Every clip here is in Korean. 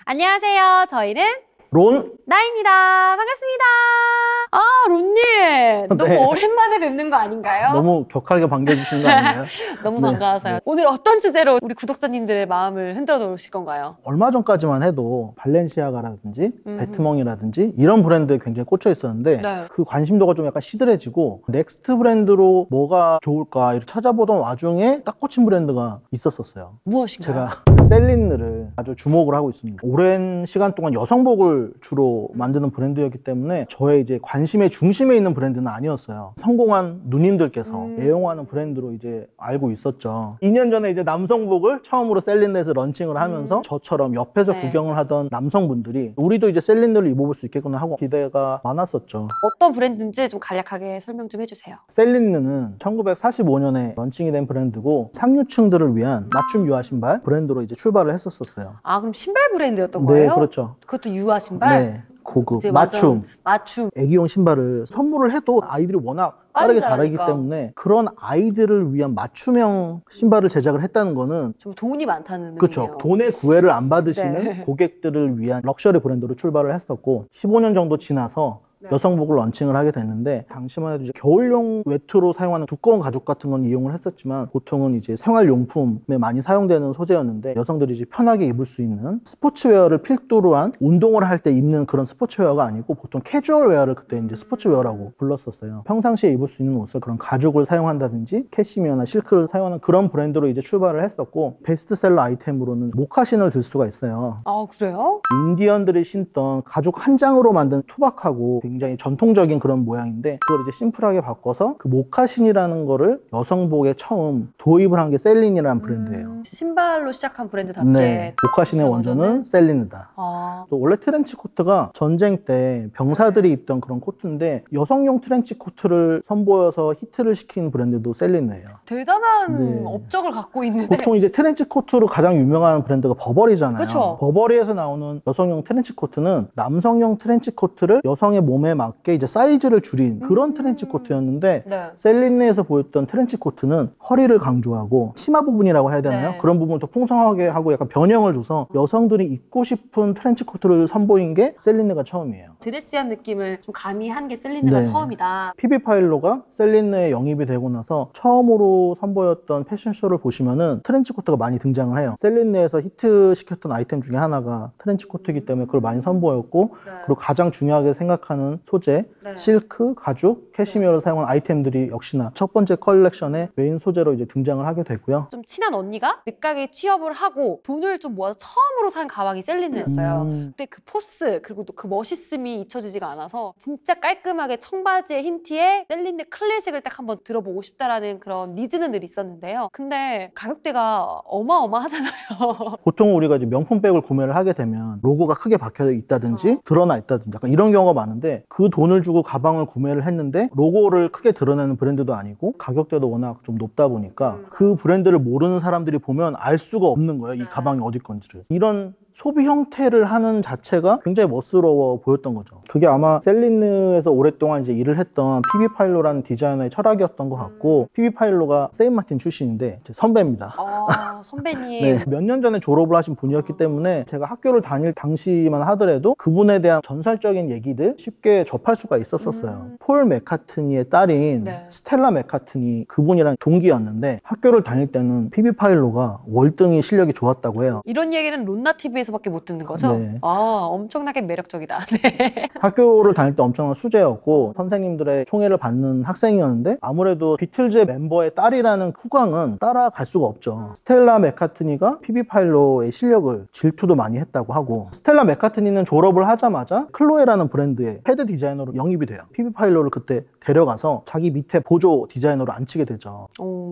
안녕하세요. 저희는 론? 나입니다. 반갑습니다. 아, 론님. 너무 네. 오랜만에 뵙는 거 아닌가요? 너무 격하게 반겨주시는 거 아니에요? 너무 네. 반가워서요. 네. 오늘 어떤 주제로 우리 구독자님들의 마음을 흔들어 놓으실 건가요? 얼마 전까지만 해도 발렌시아가라든지 베트멍이라든지 이런 브랜드에 굉장히 꽂혀 있었는데 네. 그 관심도가 좀 약간 시들해지고 넥스트 브랜드로 뭐가 좋을까 이렇게 찾아보던 와중에 딱 꽂힌 브랜드가 있었어요. 무엇인가요? 제가 셀린느를 아주 주목을 하고 있습니다. 오랜 시간 동안 여성복을 주로 만드는 브랜드였기 때문에 저의 이제 관심의 중심에 있는 브랜드는 아니었어요. 성공한 누님들께서 애용하는 브랜드로 이제 알고 있었죠. 2년 전에 이제 남성복을 처음으로 셀린느에서 런칭을 하면서 저처럼 옆에서 네. 구경을 하던 남성분들이 우리도 이제 셀린느를 입어볼 수 있겠구나 하고 기대가 많았었죠. 어떤 브랜드인지 좀 간략하게 설명 좀 해주세요. 셀린느는 1945년에 런칭이 된 브랜드고 상류층들을 위한 맞춤 유아 신발 브랜드로 이제 출발을 했었어요. 아, 그럼 신발 브랜드였던 거예요? 네, 그렇죠. 그것도 유아 신발? 네, 고급, 이제 맞춤. 완전 맞춤. 애기용 신발을 선물을 해도 아이들이 워낙 빠르게 자라기 자라니까. 때문에 그런 아이들을 위한 맞춤형 신발을 제작을 했다는 거는 좀 돈이 많다는 그렇죠. 의미예요. 돈의 구애를 안 받으시는 네. 고객들을 위한 럭셔리 브랜드로 출발을 했었고 15년 정도 지나서 네. 여성복을 런칭을 하게 됐는데 당시만 해도 이제 겨울용 외투로 사용하는 두꺼운 가죽 같은 건 이용을 했었지만 보통은 이제 생활용품에 많이 사용되는 소재였는데 여성들이 이제 편하게 입을 수 있는 스포츠웨어를 필두로 한 운동을 할 때 입는 그런 스포츠웨어가 아니고 보통 캐주얼웨어를 그때 이제 스포츠웨어라고 불렀었어요. 평상시에 입을 수 있는 옷을 그런 가죽을 사용한다든지 캐시미어나 실크를 사용하는 그런 브랜드로 이제 출발을 했었고 베스트셀러 아이템으로는 모카신을 들 수가 있어요. 아, 그래요? 인디언들이 신던 가죽 한 장으로 만든 투박하고 굉장히 전통적인 그런 모양인데 그걸 이제 심플하게 바꿔서 그 모카신이라는 거를 여성복에 처음 도입을 한 게 셀린이라는 브랜드예요. 신발로 시작한 브랜드답게. 네, 모카신의 원조는 셀린이다. 아, 또 원래 트렌치 코트가 전쟁 때 병사들이 입던 그런 코트인데 여성용 트렌치 코트를 선보여서 히트를 시킨 브랜드도 셀린이에요. 대단한 네. 업적을 갖고 있는데. 보통 이제 트렌치 코트로 가장 유명한 브랜드가 버버리잖아요. 그쵸. 버버리에서 나오는 여성용 트렌치 코트는 남성용 트렌치 코트를 여성의 몸에 맞게 이제 사이즈를 줄인 그런 트렌치 코트였는데 네. 셀린느에서 보였던 트렌치 코트는 허리를 강조하고 치마 부분이라고 해야 되나요? 네. 그런 부분을 더 풍성하게 하고 약간 변형을 줘서 여성들이 입고 싶은 트렌치 코트를 선보인 게 셀린느가 처음이에요. 드레시한 느낌을 좀 가미한 게 셀린느가 네. 처음이다. 피비 파일로가 셀린느에 영입이 되고 나서 처음으로 선보였던 패션쇼를 보시면은 트렌치 코트가 많이 등장을 해요. 셀린느에서 히트시켰던 아이템 중에 하나가 트렌치 코트이기 때문에 그걸 많이 선보였고 네. 그리고 가장 중요하게 생각하는 소재, 네. 실크, 가죽, 캐시미어를 사용한 아이템들이 역시나 첫 번째 컬렉션의 메인 소재로 이제 등장을 하게 되고요. 좀 친한 언니가 늦가게 취업을 하고 돈을 좀 모아서 처음으로 산 가방이 셀린느였어요. 그때 그 포스 그리고 또 그 멋있음이 잊혀지지가 않아서 진짜 깔끔하게 청바지에 흰 티에 셀린느 클래식을 딱 한번 들어보고 싶다라는 그런 니즈는 늘 있었는데요. 근데 가격대가 어마어마하잖아요. 보통 우리가 이제 명품백을 구매를 하게 되면 로고가 크게 박혀 있다든지 드러나 있다든지 약간 이런 경우가 많은데 그 돈을 주고 가방을 구매를 했는데 로고를 크게 드러내는 브랜드도 아니고 가격대도 워낙 좀 높다 보니까 그 브랜드를 모르는 사람들이 보면 알 수가 없는 거예요. 이 가방이 어디 건지를. 이런 소비 형태를 하는 자체가 굉장히 멋스러워 보였던 거죠. 그게 아마 셀린느에서 오랫동안 이제 일을 했던 피비 파일로라는 디자이너의 철학이었던 것 같고 피비 파일로가 세인마틴 출신인데 제 선배입니다. 선배님. 네, 몇 년 전에 졸업을 하신 분이었기 때문에 제가 학교를 다닐 당시만 하더라도 그분에 대한 전설적인 얘기들 쉽게 접할 수가 있었어요. 폴 맥카트니의 딸인 네. 스텔라 맥카트니 그분이랑 동기였는데 학교를 다닐 때는 피비 파일로가 월등히 실력이 좋았다고 해요. 이런 얘기는 론나 TV에서밖에 못 듣는 거죠? 네. 아, 엄청나게 매력적이다. 네. 학교를 다닐 때 엄청난 수재였고 선생님들의 총애를 받는 학생이었는데 아무래도 비틀즈의 멤버의 딸이라는 후광은 따라갈 수가 없죠. 스텔라 맥카트니가 피비 파일로의 실력을 질투도 많이 했다고 하고 스텔라 맥카트니는 졸업을 하자마자 클로에라는 브랜드의 헤드 디자이너로 영입이 돼요. 피비 파일로를 그때 데려가서 자기 밑에 보조 디자이너로 앉히게 되죠.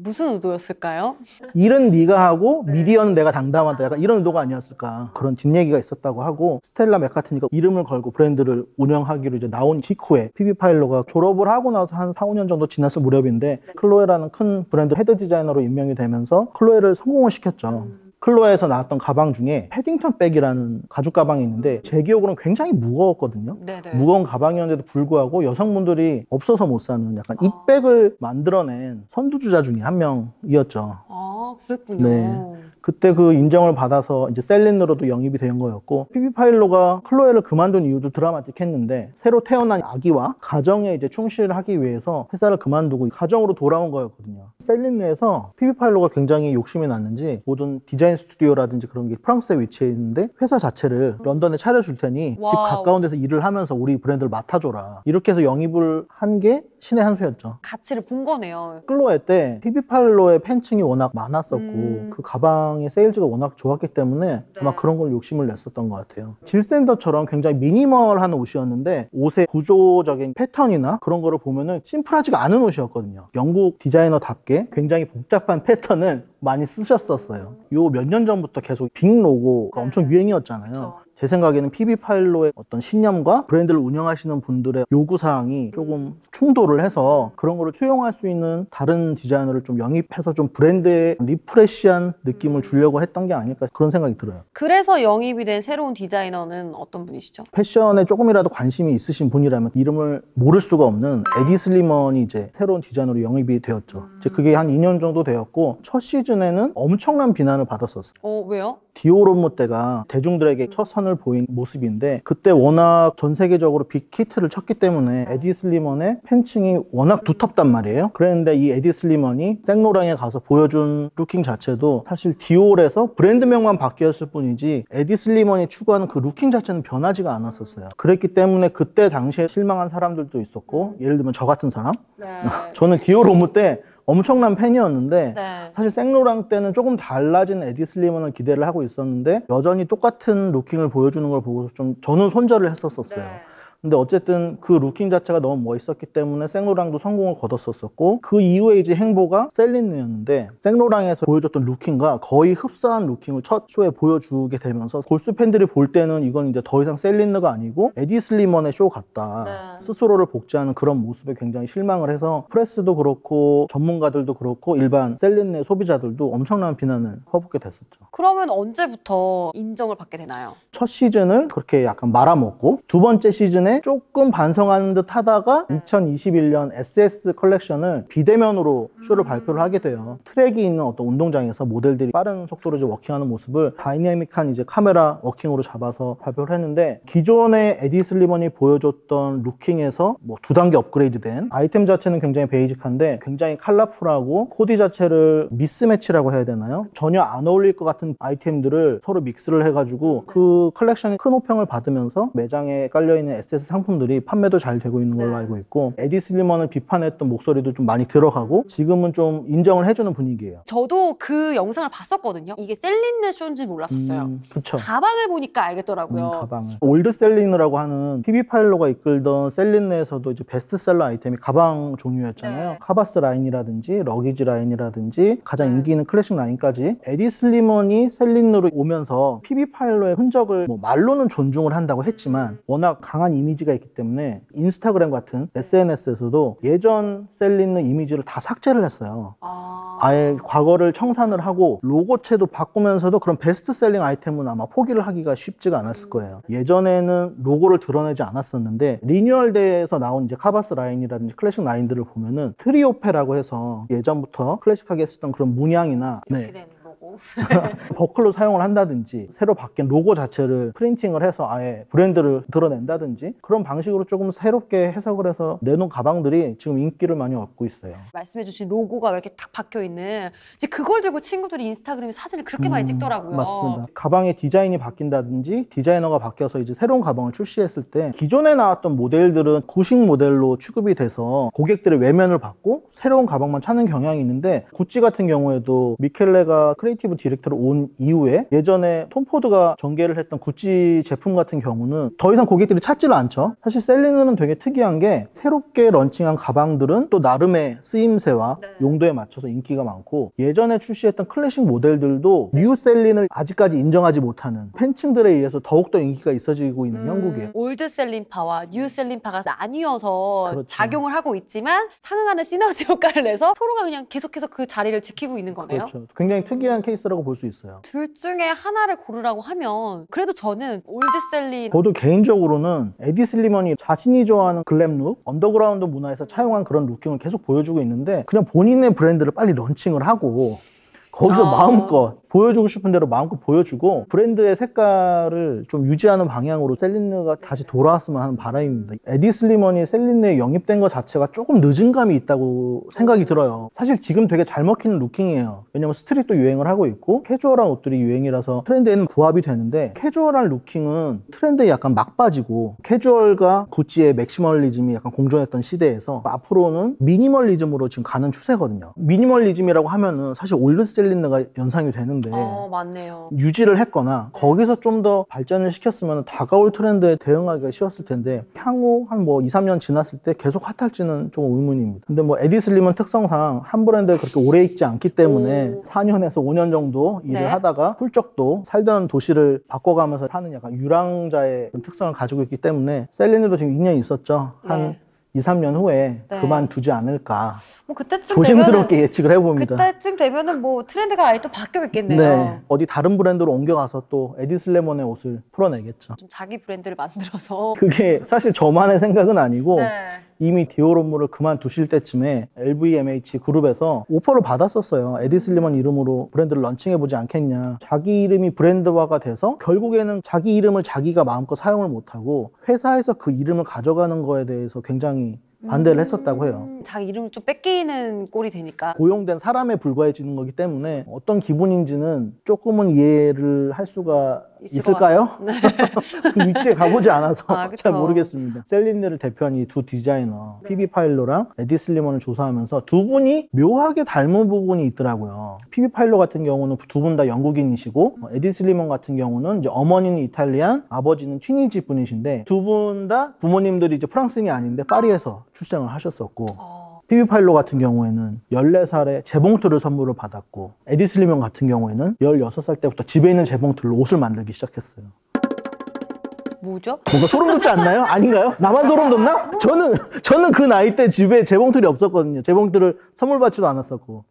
무슨 의도였을까요? 일은 네가 하고 미디어는 내가 담당한다 약간 이런 의도가 아니었을까 그런 뒷얘기가 있었다고 하고 스텔라 맥카트니가 이름을 걸고 브랜드를 운영하기로 이제 나온 직후에 피비 파일로가 졸업을 하고 나서 한 4, 5년 정도 지났을 무렵인데 클로에라는 큰 브랜드 헤드 디자이너로 임명이 되면서 클로에를 성공을 시켰죠. 클로에에서 나왔던 가방 중에 패딩턴 백이라는 가죽 가방이 있는데 제 기억으로는 굉장히 무거웠거든요. 네네. 무거운 가방이었는데도 불구하고 여성분들이 없어서 못 사는 약간 잇백을 만들어낸 선두주자 중에 한 명이었죠. 아, 그랬군요. 네. 그때 그 인정을 받아서 이제 셀린으로도 영입이 된 거였고, 피비파일로가 클로에를 그만둔 이유도 드라마틱했는데 새로 태어난 아기와 가정에 이제 충실하기 위해서 회사를 그만두고 가정으로 돌아온 거였거든요. 셀린 내에서 피비파일로가 굉장히 욕심이 났는지 모든 디자인 스튜디오라든지 그런 게 프랑스에 위치해 있는데 회사 자체를 런던에 차려줄 테니 집 가까운 데서 일을 하면서 우리 브랜드를 맡아줘라, 이렇게 해서 영입을 한 게 신의 한 수였죠. 가치를 본 거네요. 클로에 때 피비팔로의 팬층이 워낙 많았었고 그 가방의 세일즈가 워낙 좋았기 때문에 아마 그런 걸 욕심을 냈었던 것 같아요. 질샌더처럼 굉장히 미니멀한 옷이었는데 옷의 구조적인 패턴이나 그런 거를 보면은 심플하지가 않은 옷이었거든요. 영국 디자이너답게 굉장히 복잡한 패턴을 많이 쓰셨었어요. 요 몇 년 전부터 계속 빅 로고가 엄청 유행이었잖아요. 그쵸. 제 생각에는 피비파일로의 어떤 신념과 브랜드를 운영하시는 분들의 요구사항이 조금 충돌을 해서 그런 거를 수용할 수 있는 다른 디자이너를 좀 영입해서 좀 브랜드에 리프레시한 느낌을 주려고 했던 게 아닐까, 그런 생각이 들어요. 그래서 영입이 된 새로운 디자이너는 어떤 분이시죠? 패션에 조금이라도 관심이 있으신 분이라면 이름을 모를 수가 없는 에디 슬리먼이 이제 새로운 디자이너로 영입이 되었죠. 이제 그게 한 2년 정도 되었고, 첫 시즌에는 엄청난 비난을 받았었어요. 왜요? 디오로무 때가 대중들에게 첫 선을 보인 모습인데, 그때 워낙 전 세계적으로 빅히트를 쳤기 때문에 에디 슬리먼의 팬층이 워낙 두텁단 말이에요. 그랬는데 이 에디 슬리먼이 생로랑에 가서 보여준 루킹 자체도 사실 디올에서 브랜드명만 바뀌었을 뿐이지 에디 슬리먼이 추구하는 그 루킹 자체는 변하지가 않았었어요. 그랬기 때문에 그때 당시에 실망한 사람들도 있었고, 예를 들면 저 같은 사람, 네. 저는 디오로무 때 엄청난 팬이었는데 네. 사실 생로랑 때는 조금 달라진 에디 슬리먼을 기대를 하고 있었는데 여전히 똑같은 루킹을 보여주는 걸 보고서 좀 저는 손절을 했었어요. 네. 근데 어쨌든 그 루킹 자체가 너무 멋있었기 때문에 생로랑도 성공을 거뒀었고, 그 이후에 이제 행보가 셀린느였는데 생로랑에서 보여줬던 루킹과 거의 흡사한 루킹을 첫 쇼에 보여주게 되면서 골수 팬들이 볼 때는 이건 이제 더 이상 셀린느가 아니고 에디 슬리먼의 쇼 같다. 네. 스스로를 복제하는 그런 모습에 굉장히 실망을 해서 프레스도 그렇고 전문가들도 그렇고 일반 셀린느 소비자들도 엄청난 비난을 퍼붓게 됐었죠. 그러면 언제부터 인정을 받게 되나요? 첫 시즌을 그렇게 약간 말아먹고 두 번째 시즌에 조금 반성하는 듯 하다가 2021년 SS 컬렉션을 비대면으로 쇼를 발표를 하게 돼요. 트랙이 있는 어떤 운동장에서 모델들이 빠른 속도로 이제 워킹하는 모습을 다이내믹한 이제 카메라 워킹으로 잡아서 발표를 했는데, 기존의 에디 슬리먼이 보여줬던 루킹에서 뭐 두 단계 업그레이드된 아이템 자체는 굉장히 베이직한데 굉장히 컬러풀하고 코디 자체를 미스매치라고 해야 되나요? 전혀 안 어울릴 것 같은 아이템들을 서로 믹스를 해가지고 그 컬렉션이 큰 호평을 받으면서 매장에 깔려있는 SS 상품들이 판매도 잘 되고 있는 걸로 알고 있고, 에디 슬리먼을 비판했던 목소리도 좀 많이 들어가고 지금은 좀 인정을 해주는 분위기예요. 저도 그 영상을 봤었거든요. 이게 셀린느 쇼인지 몰랐었어요. 그쵸. 가방을 보니까 알겠더라고요. 가방을. 올드 셀린느라고 하는 피비파일로가 이끌던 셀린느에서도 이제 베스트셀러 아이템이 가방 종류였잖아요. 네. 카바스 라인이라든지 러기지 라인이라든지 가장 인기 있는 클래식 라인까지 에디 슬리먼이 셀린느로 오면서 피비파일로의 흔적을 뭐 말로는 존중을 한다고 했지만 워낙 강한 이미지가 있기 때문에 인스타그램 같은 SNS에서도 예전 셀린느 이미지를 다 삭제를 했어요. 아예 과거를 청산을 하고 로고체도 바꾸면서도 그런 베스트셀링 아이템은 아마 포기를 하기가 쉽지가 않았을 거예요. 예전에는 로고를 드러내지 않았었는데 리뉴얼대에서 나온 이제 카바스 라인이라든지 클래식 라인들을 보면은 트리오페라고 해서 예전부터 클래식하게 쓰던 그런 문양이나 이렇게 된 로고. 버클로 사용을 한다든지 새로 바뀐 로고 자체를 프린팅을 해서 아예 브랜드를 드러낸다든지 그런 방식으로 조금 새롭게 해석을 해서 내놓은 가방들이 지금 인기를 많이 얻고 있어요. 말씀해주신 로고가 이렇게 탁 박혀있는, 이제 그걸 들고 친구들이 인스타그램에 사진을 그렇게 많이 찍더라고요. 맞습니다. 가방의 디자인이 바뀐다든지 디자이너가 바뀌어서 이제 새로운 가방을 출시했을 때 기존에 나왔던 모델들은 구식 모델로 취급이 돼서 고객들의 외면을 받고 새로운 가방만 찾는 경향이 있는데, 구찌 같은 경우에도 미켈레가 크리에이티브 디렉터로 온 이후에 예전에 톰 포드가 전개를 했던 구찌 제품 같은 경우는 더 이상 고객들이 찾지를 않죠. 사실 셀린느는 되게 특이한 게 새롭게 런칭한 가방들은 또 나름의 쓰임새와 용도에 맞춰서 인기가 많고, 예전에 출시했던 클래식 모델들도 뉴 셀린을 아직까지 인정하지 못하는 팬층들에 의해서 더욱더 인기가 있어지고 있는 형국이에요. 올드 셀린파와 뉴 셀린파가 나뉘어서 그렇죠. 작용을 하고 있지만 상응하는 시너지 효과를 내서 서로가 그냥 계속해서 그 자리를 지키고 있는 거네요. 그렇죠. 굉장히 특이한 케이스라고 볼 수 있어요. 둘 중에 하나를 고르라고 하면 그래도 저는 올드 셀린. 저도 개인적으로는 에디 슬리먼이 자신이 좋아하는 글램 룩, 언더그라운드 문화에서 차용한 그런 루킹을 계속 보여주고 있는데 그냥 본인의 브랜드를 빨리 런칭을 하고 거기서 마음껏 보여주고 싶은 대로 마음껏 보여주고 브랜드의 색깔을 좀 유지하는 방향으로 셀린느가 다시 돌아왔으면 하는 바람입니다. 에디 슬리먼이 셀린느에 영입된 것 자체가 조금 늦은 감이 있다고 생각이 들어요. 사실 지금 되게 잘 먹히는 루킹이에요. 왜냐면 스트릿도 유행을 하고 있고 캐주얼한 옷들이 유행이라서 트렌드에는 부합이 되는데, 캐주얼한 루킹은 트렌드에 약간 막 빠지고 캐주얼과 구찌의 맥시멀리즘이 약간 공존했던 시대에서 앞으로는 미니멀리즘으로 지금 가는 추세거든요. 미니멀리즘이라고 하면은 사실 올드 셀린느가 연상이 되는데 맞네요. 유지를 했거나 거기서 좀 더 발전을 시켰으면 다가올 트렌드에 대응하기가 쉬웠을 텐데, 향후 한 뭐 2, 3년 지났을 때 계속 핫할지는 좀 의문입니다. 근데 뭐 에디 슬리먼 특성상 한 브랜드에 그렇게 오래 있지 않기 때문에 4년에서 5년 정도 일을 하다가 훌쩍도 살던 도시를 바꿔가면서 하는 약간 유랑자의 특성을 가지고 있기 때문에 셀린느도 지금 2년 있었죠. 한 2, 3년 후에 그만두지 않을까. 뭐 그때쯤 조심스럽게 예측을 해봅니다. 그때쯤 되면은 뭐 트렌드가 아예 또 바뀌어 있겠네요. 네. 어디 다른 브랜드로 옮겨가서 또 에디 슬리먼의 옷을 풀어내겠죠. 좀 자기 브랜드를 만들어서. 그게 사실 저만의 생각은 아니고 이미 디오롬무를 그만두실 때쯤에 LVMH 그룹에서 오퍼를 받았었어요. 에디 슬리먼 이름으로 브랜드를 런칭해보지 않겠냐. 자기 이름이 브랜드화가 돼서 결국에는 자기 이름을 자기가 마음껏 사용을 못하고 회사에서 그 이름을 가져가는 거에 대해서 굉장히 반대를 했었다고 해요. 자기 이름을 좀 뺏기는 꼴이 되니까. 고용된 사람에 불과해지는 거기 때문에 어떤 기분인지는 조금은 이해를 할 수가 있을까요? 네. 그 위치에 가보지 않아서 잘 그쵸. 모르겠습니다. 셀린느를 대표한 이 두 디자이너 피비 파일로랑 에디 슬리먼을 조사하면서 두 분이 묘하게 닮은 부분이 있더라고요. 피비 파일로 같은 경우는 두 분 다 영국인이시고 에디 슬리먼 같은 경우는 이제 어머니는 이탈리안, 아버지는 튀니지 분이신데 두 분 다 부모님들이 이제 프랑스인이 아닌데 파리에서 출생을 하셨었고, 피비 파일로 같은 경우에는 14살에 재봉틀을 선물을 받았고, 에디 슬리먼 같은 경우에는 16살 때부터 집에 있는 재봉틀로 옷을 만들기 시작했어요. 뭐죠? 뭔가 소름 돋지 않나요? 아닌가요? 나만 소름 돋나? 저는 그 나이 때 집에 재봉틀이 없었거든요. 재봉틀을 선물 받지도 않았었고.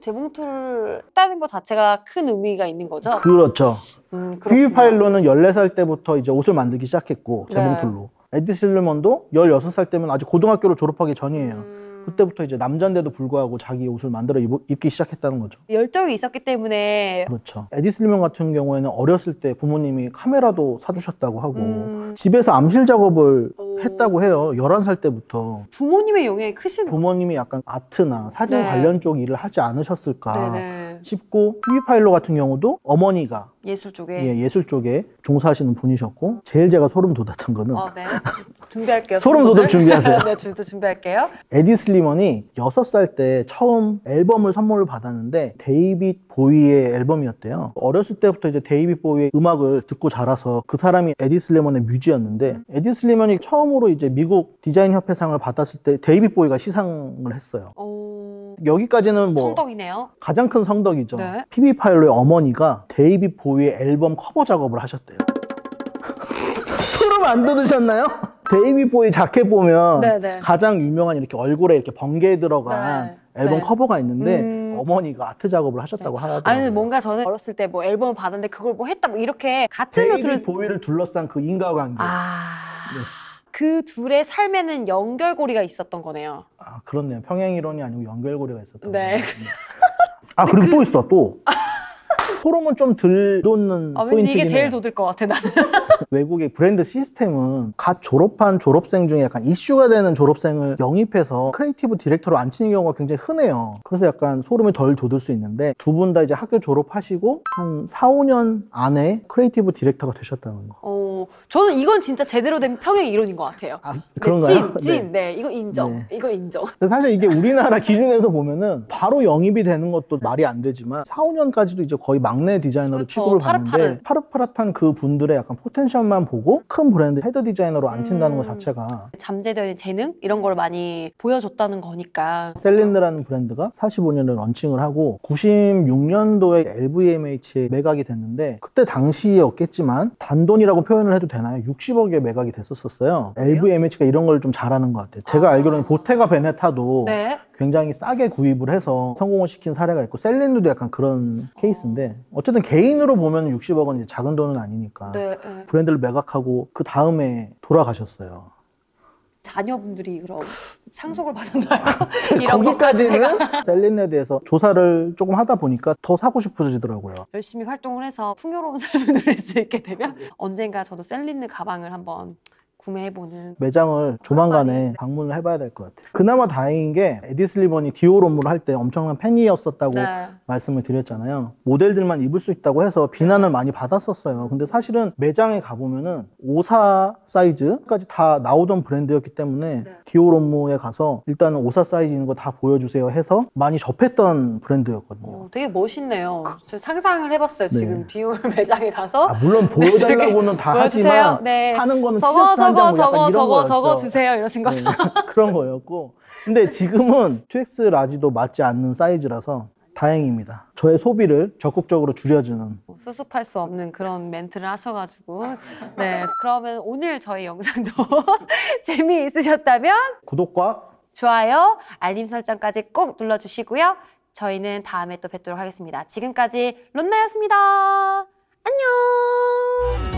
재봉틀을 따는 것 자체가 큰 의미가 있는 거죠? 그렇죠. 피비 그렇구나. 파일로는 14살 때부터 이제 옷을 만들기 시작했고, 재봉틀로. 에디 슬리먼도 16살 때면 아직 고등학교를 졸업하기 전이에요. 그때부터 이제 남잔데도 불구하고 자기 옷을 만들어 입기 시작했다는 거죠. 열정이 있었기 때문에. 그렇죠. 에디 슬리먼 같은 경우에는 어렸을 때 부모님이 카메라도 사주셨다고 하고 집에서 암실 작업을 했다고 해요. 11살 때부터. 부모님의 영향이 크신. 부모님이 약간 아트나 사진 관련 쪽 일을 하지 않으셨을까 싶고, 피비 파일로 같은 경우도 어머니가 예술 쪽에. 예술 쪽에 종사하시는 분이셨고, 제일 제가 소름 돋았던 거는 네. 준비할게요. 소름 돋을 준비하세요. 네, 저도 준비할게요. 에디 슬리먼이 6살 때 처음 앨범을 선물을 받았는데 데이빗 보위의 앨범이었대요. 어렸을 때부터 이제 데이빗 보위의 음악을 듣고 자라서 그 사람이 에디 슬리먼의 뮤지였는데, 에디 슬리먼이 처음으로 이제 미국 디자인 협회상을 받았을 때 데이빗 보위가 시상을 했어요. 여기까지는 뭐 성덕이네요. 가장 큰 성덕이죠. 네. 피비 파일로의 어머니가 데이빗 보위의 앨범 커버 작업을 하셨대요. 소름 안 돋으셨나요? 데이빗 보위 자켓 보면 가장 유명한 이렇게 얼굴에 이렇게 번개 들어간 앨범 커버가 있는데 어머니가 아트 작업을 하셨다고 하더라고요. 아니 뭔가 저는 어렸을 때 뭐 앨범을 받았는데 그걸 뭐 했다 뭐 이렇게 같은 데이빗 보위를 둘러싼 그 인과관계. 그 둘의 삶에는 연결고리가 있었던 거네요. 그렇네요. 평행이론이 아니고 연결고리가 있었던 네. 거예요. 그리고 또 있어, 또. 소름은 좀 덜 돋는 왠지 포인트긴 이게 제일 해요. 돋을 것 같아, 나는. 외국의 브랜드 시스템은 갓 졸업한 졸업생 중에 약간 이슈가 되는 졸업생을 영입해서 크리에이티브 디렉터로 앉히는 경우가 굉장히 흔해요. 그래서 약간 소름이 덜 돋을 수 있는데, 두 분 다 이제 학교 졸업하시고 한 4, 5년 안에 크리에이티브 디렉터가 되셨다는 거. 저는 이건 진짜 제대로 된 평행 이론인 것 같아요. 그런가요? 찐. 네, 이거 인정. 이거 인정. 사실 이게 우리나라 기준에서 보면은 바로 영입이 되는 것도 말이 안 되지만 4, 5년까지도 이제 거의 막내 디자이너로 취급을 받는데, 파릇파릇한 그 분들의 약간 포텐셜만 보고 큰 브랜드 헤드 디자이너로 앉힌다는 것 자체가 잠재되어 있는 재능? 이런 걸 많이 보여줬다는 거니까. 셀린느라는 브랜드가 45년에 런칭을 하고 96년도에 LVMH에 매각이 됐는데, 그때 당시였겠지만 단돈이라고 표현을 해도 되나요? 60억에 매각이 됐었어요. LVMH가 이런 걸 좀 잘하는 것 같아요. 제가 알기로는 보테가 베네타도 굉장히 싸게 구입을 해서 성공을 시킨 사례가 있고, 셀린느도 약간 그런 케이스인데, 어쨌든 개인으로 보면 60억은 이제 작은 돈은 아니니까 브랜드를 매각하고 그 다음에 돌아가셨어요. 자녀분들이 그럼 상속을 받았나요? 이런 거기까지는 셀린에 대해서 조사를 조금 하다 보니까 더 사고 싶어지더라고요. 열심히 활동을 해서 풍요로운 삶을 누릴 수 있게 되면 언젠가 저도 셀린느 가방을 한번 구매해보는. 매장을 조만간에 방문을 해봐야 될 것 같아요. 그나마 다행인 게 에디 슬리번이 디올 업무를 할 때 엄청난 팬이었었다고 네. 말씀을 드렸잖아요. 모델들만 입을 수 있다고 해서 비난을 많이 받았었어요. 근데 사실은 매장에 가보면은 54 사이즈까지 다 나오던 브랜드였기 때문에 네. 디올 업무에 가서 일단은 54 사이즈 있는 거 다 보여주세요 해서 많이 접했던 브랜드였거든요. 되게 멋있네요. 저 상상을 해봤어요. 네. 지금 디올 매장에 가서 물론 보여달라고는 다 보여주세요. 하지만 네. 사는 거는 티셔츠 한 장, 뭐 약간 이런 거였죠. 저거 주세요 이러신 거죠. 네, 그런 거였고. 근데 지금은 2X 라지도 맞지 않는 사이즈라서 다행입니다. 저의 소비를 적극적으로 줄여주는. 수습할 수 없는 그런 멘트를 하셔가지고. 네, 그러면 오늘 저희 영상도 재미있으셨다면 구독과 좋아요, 알림 설정까지 꼭 눌러주시고요. 저희는 다음에 또 뵙도록 하겠습니다. 지금까지 론나였습니다. 안녕.